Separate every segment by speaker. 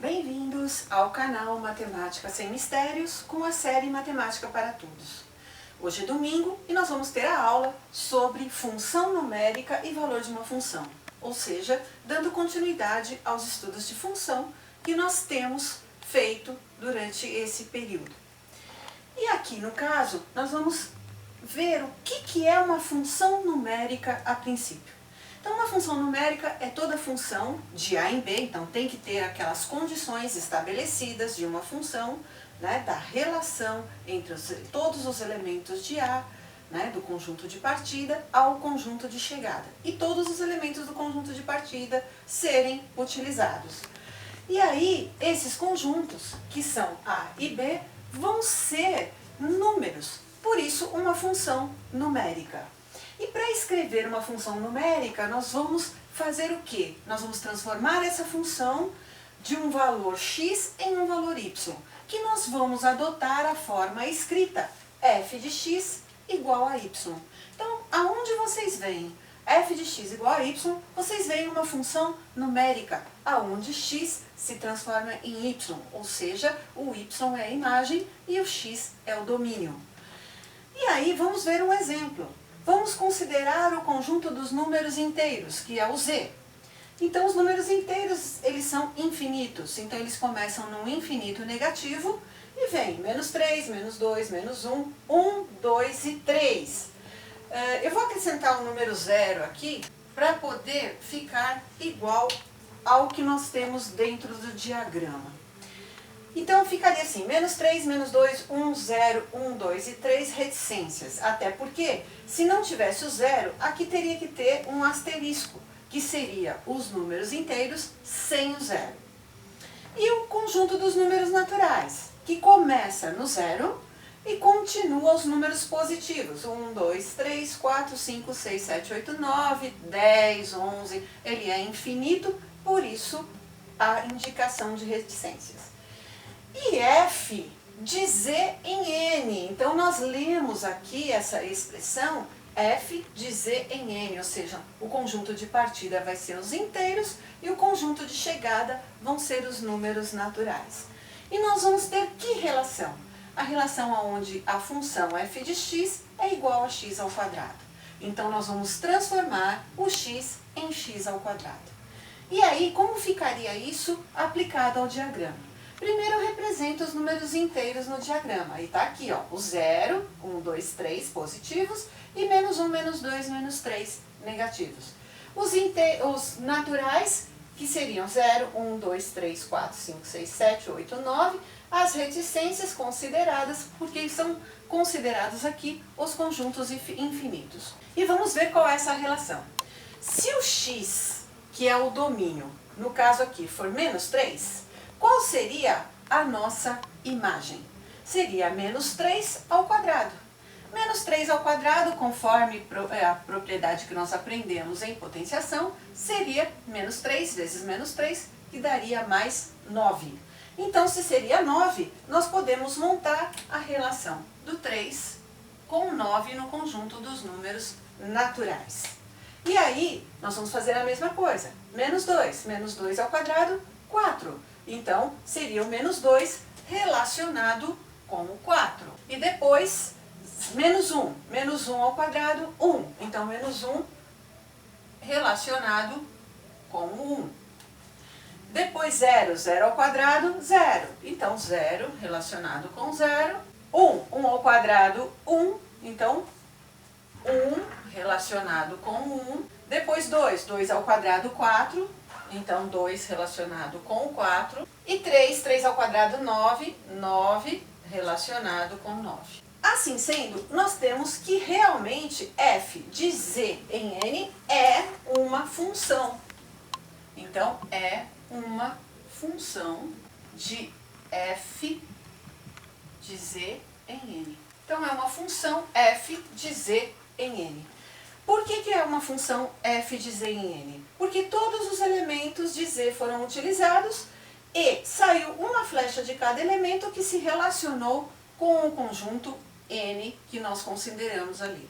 Speaker 1: Bem-vindos ao canal Matemática Sem Mistérios com a série Matemática para Todos. Hoje é domingo e nós vamos ter a aula sobre função numérica e valor de uma função, ou seja, dando continuidade aos estudos de função que nós temos feito durante esse período. E aqui no caso, nós vamos ver o que é uma função numérica a princípio. Então, uma função numérica é toda função de A em B, então tem que ter aquelas condições estabelecidas de uma função, né, da relação entre todos os elementos de A, né, do conjunto de partida ao conjunto de chegada. E todos os elementos do conjunto de partida serem utilizados. E aí, esses conjuntos, que são A e B, vão ser números, por isso uma função numérica. E para escrever uma função numérica, nós vamos fazer o quê? Nós vamos transformar essa função de um valor x em um valor y, que nós vamos adotar a forma escrita f de x igual a y. Então, aonde vocês veem f de x igual a y, vocês veem uma função numérica, aonde x se transforma em y, ou seja, o y é a imagem e o x é o domínio. E aí, vamos ver um exemplo. Vamos considerar o conjunto dos números inteiros, que é o z. Então, os números inteiros, eles são infinitos. Então, eles começam num infinito negativo e vem menos 3, menos 2, menos 1, 1, 2 e 3. Eu vou acrescentar o número 0 aqui para poder ficar igual ao que nós temos dentro do diagrama. Então, ficaria assim, menos 3, menos 2, 1, 0, 1, 2 e 3 reticências. Até porque, se não tivesse o 0, aqui teria que ter um asterisco, que seria os números inteiros sem o 0. E o conjunto dos números naturais, que começa no 0 e continua os números positivos. 1, 2, 3, 4, 5, 6, 7, 8, 9, 10, 11. Ele é infinito, por isso a indicação de reticências. E f de z em n. Então, nós lemos aqui essa expressão f de z em n, ou seja, o conjunto de partida vai ser os inteiros e o conjunto de chegada vão ser os números naturais. E nós vamos ter que relação? A relação onde a função f de x é igual a x ao quadrado. Então, nós vamos transformar o x em x ao quadrado. E aí, como ficaria isso aplicado ao diagrama? Primeiro eu represento os números inteiros no diagrama. E está aqui, ó, o 0, 1, 2, 3 positivos e menos 1, menos 2, menos 3 negativos. Os naturais, que seriam 0, 1, 2, 3, 4, 5, 6, 7, 8, 9. As reticências consideradas, porque são considerados aqui os conjuntos infinitos. E vamos ver qual é essa relação. Se o x, que é o domínio, no caso aqui, for menos 3... qual seria a nossa imagem? Seria menos 3 ao quadrado. Menos 3 ao quadrado, conforme a propriedade que nós aprendemos em potenciação, seria menos 3 vezes menos 3, que daria mais 9. Então, se seria 9, nós podemos montar a relação do 3 com 9 no conjunto dos números naturais. E aí, nós vamos fazer a mesma coisa. Menos 2 ao quadrado, 4. Então, seria o menos 2 relacionado com o 4. E depois, menos 1 ao quadrado, 1. Então, menos 1 relacionado com o 1. Depois, 0 ao quadrado, 0. Então, 0 relacionado com 0. 1 ao quadrado, 1. Então, 1 relacionado com 1. Depois, 2 ao quadrado, 4. Então, 2 relacionado com o 4. E 3 ao quadrado, 9. 9 relacionado com 9. Assim sendo, nós temos que realmente f de z em n é uma função. Então, é uma função de f de z em n. Então, é uma função f de z em n. Por que é uma função f de z em n? Porque todos os elementos de z foram utilizados e saiu uma flecha de cada elemento que se relacionou com o conjunto n que nós consideramos ali.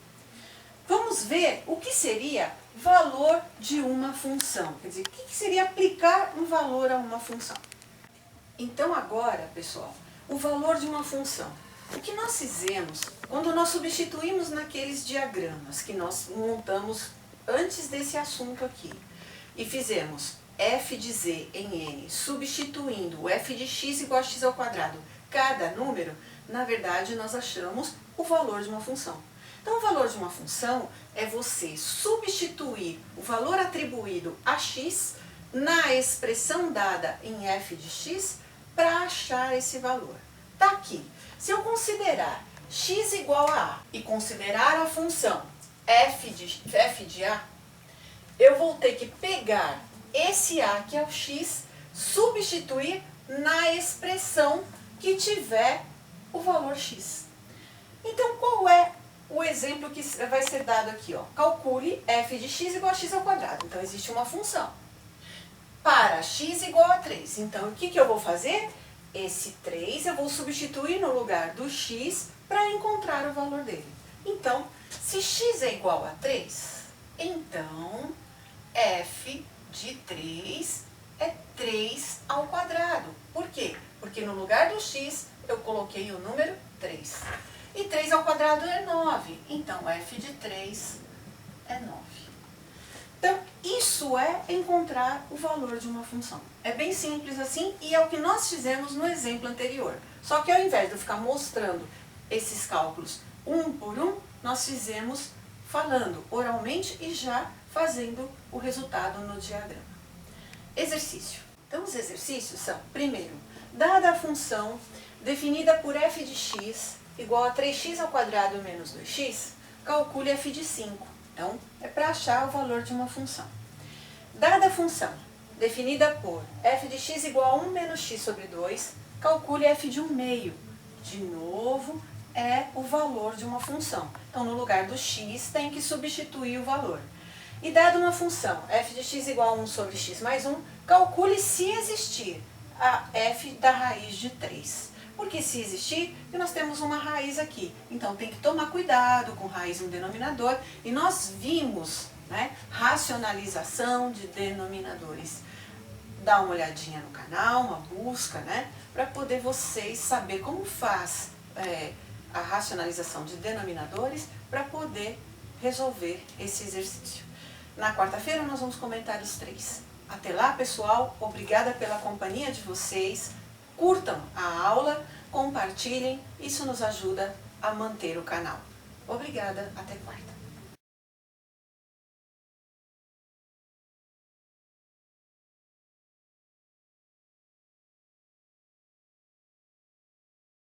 Speaker 1: Vamos ver o que seria valor de uma função. Quer dizer, o que seria aplicar um valor a uma função. Então agora, pessoal, o valor de uma função. O que nós fizemos quando nós substituímos naqueles diagramas que nós montamos antes desse assunto aqui e fizemos f de z em n, substituindo o f de x igual a x ao quadrado, cada número, na verdade nós achamos o valor de uma função. Então o valor de uma função é você substituir o valor atribuído a x na expressão dada em f de x para achar esse valor. Tá aqui. Se eu considerar x igual a a e considerar a função f de a, eu vou ter que pegar esse a, que é o x, substituir na expressão que tiver o valor x. Então, qual é o exemplo que vai ser dado aqui? Ó? Calcule f de x igual a x ao quadrado. Então, existe uma função. Para x igual a 3. Então, o que eu vou fazer? Esse 3 eu vou substituir no lugar do x para encontrar o valor dele. Então, se x é igual a 3, então f de 3 é 3 ao quadrado. Por quê? Porque no lugar do x eu coloquei o número 3. E 3 ao quadrado é 9. Então, f de 3 é 9. Então, isso é encontrar o valor de uma função. É bem simples assim e é o que nós fizemos no exemplo anterior. Só que ao invés de eu ficar mostrando esses cálculos um por um, nós fizemos falando oralmente e já fazendo o resultado no diagrama. Exercício. Então, os exercícios são, primeiro, dada a função definida por f de x igual a 3x ao quadrado menos 2x, calcule f de 5. Então, é para achar o valor de uma função. Dada a função definida por f de x igual a 1 menos x sobre 2, calcule f de 1/2. De novo, é o valor de uma função. Então, no lugar do x, tem que substituir o valor. E dada uma função f de x igual a 1 sobre x mais 1, calcule se existir a f da raiz de 3. Porque se existir, nós temos uma raiz aqui. Então, tem que tomar cuidado com raiz no denominador. E nós vimos, né, racionalização de denominadores. Dá uma olhadinha no canal, uma busca, né, para poder vocês saber como faz a racionalização de denominadores para poder resolver esse exercício. Na quarta-feira, nós vamos comentar os 3. Até lá, pessoal. Obrigada pela companhia de vocês. Curtam a aula, compartilhem, isso nos ajuda a manter o canal. Obrigada, até quarta.